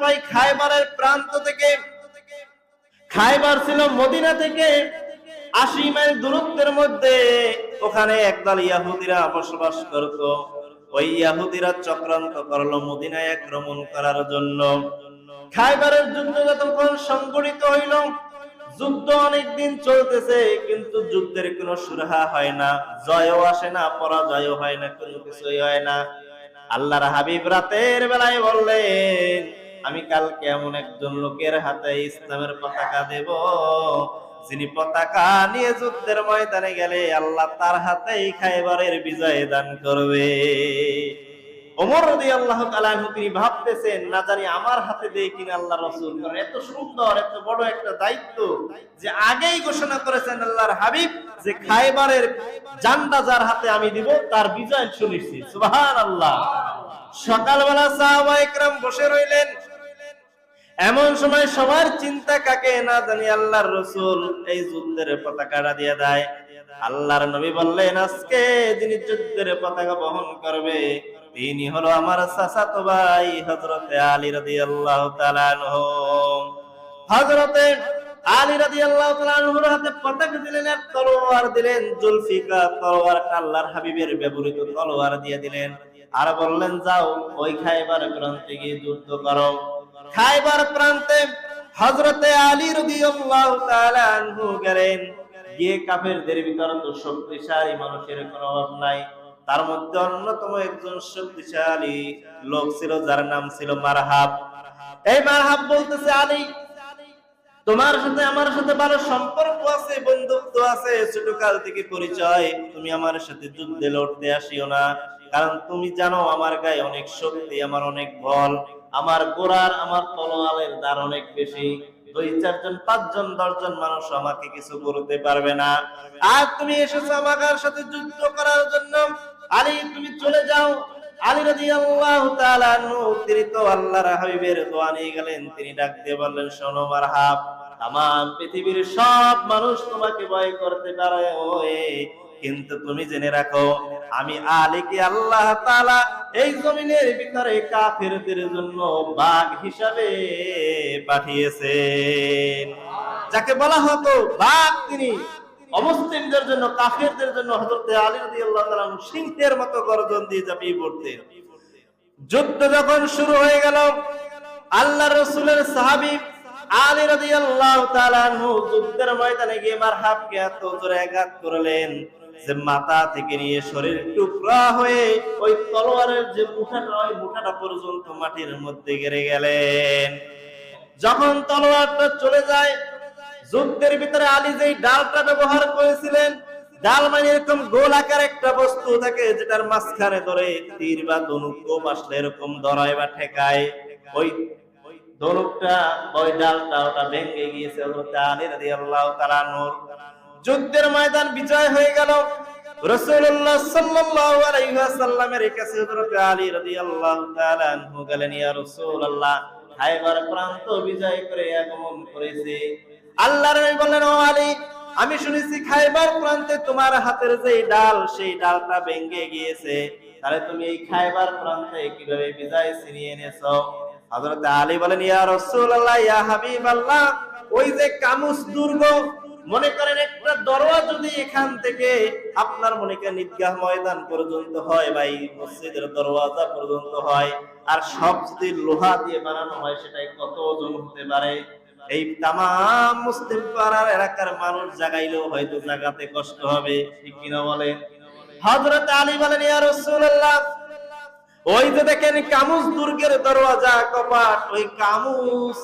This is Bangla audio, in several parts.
ভাই খায়বারের প্রান্ত থেকে, খায়বার ছিল মদিনা থেকে ৮০ মাইল দূরত্বের মধ্যে। ওখানে একদল ইহুদিরা বসবাস করত। ওই ইহুদিরা চক্রান্ত করলো মদিনায় আক্রমণ করার জন্য। খায়বারের যুদ্ধ যতক্ষণ সংগঠিত হইল, যুদ্ধ অনেকদিন চলতেছে, কিন্তু যুদ্ধের কোনো সুরাহা হয় না, জয়ও আসে না, পরাজয়ও হয় না, কোনো কিছুই হয় না। আল্লাহর হাবিব রাতের বেলায় বললেন, আমি কালকে এমন একজন লোকের হাতে ইসলামের পতাকা দেব, যিনি পতাকা নিয়ে যুদ্ধের ময়দানে গেলে আল্লাহ তার হাতেই খায়বারের বিজয় দান করবে। ওমর রাদিয়াল্লাহু তাআলা আনহু তিনি ভাবতেছেন, না জানি আমার হাতে দেয় কিনা আল্লাহর রাসূল। কারণ এত সুন্দর, এত বড় একটা দায়িত্ব যে আগেই ঘোষণা করেছেন আল্লাহর হাবিব যে খায়বারের জান্ডা যার হাতে আমি দিব তার বিজয় সুনিশ্চিত। সুবহানাল্লাহ। সকালবেলা সাহাবায়ে কেরাম বসে রইলেন। এমন সময় সবার চিন্তা কাকে, না জানি আল্লাহর রাসূল এই যুদ্ধের পতাকাটা দিয়ে দেয়। আল্লাহর নবী বললেন, আজকে যিনি যুদ্ধের পতাকা বহন করবে তিনি হলো আমার চাচাতো ভাই হযরতে আলী রাদিয়াল্লাহু তাআলা আনহু। হযরতে আলী রাদিয়াল্লাহু তাআলা আনহুর হাতে পতাকা দিলেন, আর তলোয়ার দিলেন, জুলফিকার তলোয়ারটা আল্লাহর হাবিবের ব্যবহৃত তলোয়ার দিয়ে দিলেন, আর বললেন, যাও ওই খায়বার প্রান্তে গিয়ে যুদ্ধ করো। খায়বার প্রান্তে হযরতে আলী রাদিয়াল্লাহু তাআলা আনহু গেলেন। গিয়ে কাফেরদের ভিতর তো শক্তিশালী মানুষের কোনো অভাব নাই, তার মধ্যে অন্যতম একজন শক্তিশালী লোক ছিল যার নাম ছিল মারহাব। এই মারহাব বলতেছে, আলী তোমার সাথে আমার সাথে ভালো সম্পর্ক আছে, বন্ধুত্ব আছে, ছোটকাল থেকে পরিচয়, তুমি আমার সাথে যুদ্ধে লড়তে আসিও না, কারণ তুমি জানো আমার গায়ে অনেক শক্তি, আমার অনেক বল, আমার গোরার আমার তলোয়ারের দার অনেক বেশি, ২-৪ জন ৫ জন ১০ জন মানুষ আমাকে কিছু করতে পারবে না। আর তুমি এসেছো আমার সাথে যুদ্ধ করার জন্য, আলী তুমি চলে যাও। আলী রাদিয়াল্লাহু তাআলা আনহু তিনি তো আল্লাহর হাবিবের দোয়া নিয়ে গেলেন। তিনি ডাক দিয়ে বললেন, শোনো মারহাব, তামাম পৃথিবীর সব মানুষ তোমাকে ভয় করতে পারে, কিন্তু তুমি জেনে রাখো আমি আলীকে আল্লাহ তাআলা এই জমিনের ভিতরে কাফেরদের জন্য বাঘ হিসাবে পাঠিয়েছেন। যাকে বলা হতো বাঘ, তিনি অমুসলিমদের জন্য, কাফেরদের জন্য হযরত আলী রাদিয়াল্লাহু তাআলা সিংহের মতো গর্জন দিয়ে ঝাঁপিয়ে পড়তেন। যুদ্ধ যখন শুরু হয়ে গেল, আল্লাহর রাসূলের সাহাবী আলী রাদিয়াল্লাহু তাআলা আনহু যুদ্ধের ময়দানে গিয়ে মারহাবকে এত জোরে আঘাত করলেন যে মাথা থেকে নিয়ে শরীর টুকরা হয়ে ওই তলোয়ারের যে মুঠাটা, ওই মুঠাটা পর্যন্ত মাটির মধ্যে গেড়ে গেলেন। যখন তলোয়ারটা চলে যায়, যুদ্ধের ভিতরে আলী যেই ডালটা ব্যবহার করেছিলেন, ডাল মানে এরকম গোল আকার একটা বস্তু থাকে যেটার মাঝখানে ধরে তীর বা ধনুক আসলে এরকম ধরায় বা ঠেকায়, ওই ধনুকটা, ওই ডালটা ওটা ভেঙে গিয়েছে হযরত আলী রাদিয়াল্লাহু তাআলা আনহু। যুদ্ধের ময়দান বিজয় হয়ে গেল। রাসূলুল্লাহ সাল্লাল্লাহু আলাইহি ওয়াসাল্লামের কাছে হযরত আলী রাদিয়াল্লাহু তাআলা আনহু গেলেন, ইয়া রাসূলুল্লাহ, খায়বার প্রান্ত বিজয় করে আগমন করেছে। আল্লাহর নবী বললেন, ও আলী, আমি শুনেছি খায়বার প্রান্তে তোমার হাতের যে ডাল, সেই ডালটা ভেঙে গিয়েছে, তাহলে তুমি এই খায়বার প্রান্তে কিভাবে বিজয় ছিনিয়ে এনেছো? হযরত আলী বলেন, ইয়া রাসূলুল্লাহ, ইয়া হাবিবাল্লাহ, ওই যে কামুস দুর্গ, মনে করেন একটা দরওয়াজা যদি এখান থেকে আপনার মনে করেন ঈদগাহ ময়দান পর্যন্ত হয়, বা এই মসজিদের দরওয়াজা পর্যন্ত হয়, আর সব যদি লোহা দিয়ে বানানো হয়, সেটাই কত ওজন হতে পারে? এই তামাম মুসলিম পাড়ার এলাকার মানুষ জাগাইলেও হয়তো জাগাতে কষ্ট হবে, ঠিক কিনা বলেন? হযরত আলী বলেন, ইয়া রাসূলুল্লাহ, ওই যে দেখেন কামুস দুর্গের দরওয়াজা, কপাট, ওই কামুস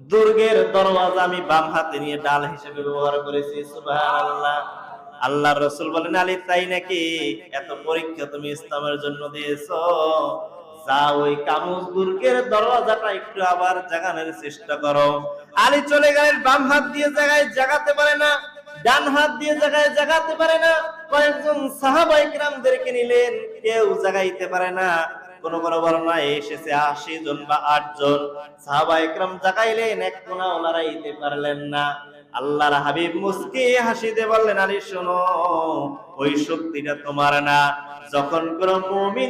দুর্গের দরওয়াজা আমি বাম হাতে নিয়ে ডাল হিসেবে ব্যবহার করেছি। সুবহানাল্লাহ। আল্লাহর রাসূল বলেন, আলী তাই নাকি? এত পরীক্ষা তুমি ইসলামের জন্য দিয়েছো, যাও ওই কামুস দুর্গের দরওয়াজাটা একটু আবার জাগানোর চেষ্টা করো। আলী চলে গেলেন, বাম হাত দিয়ে জায়গায় জাগাতে পারে না, ডান হাত দিয়ে জায়গায় জাগাতে পারে না। কয়েকজন সাহাবায়ে কিরামদেরকে নিলেন, কেউ জাগাইতে পারে না। কোন কোন বর্ণনায় এসেছে ৮০ জন বা ৮ জন সাহাবায়ে কিরাম জাগাইলেন, এক কোনাও লড়াইতে পারলেন না। আল্লাহর হাবিব মুস্কি হাসি দিয়ে বললেন, আলী শোনো, ওই শক্তিটা তোমার না, যখন কোন মুমিন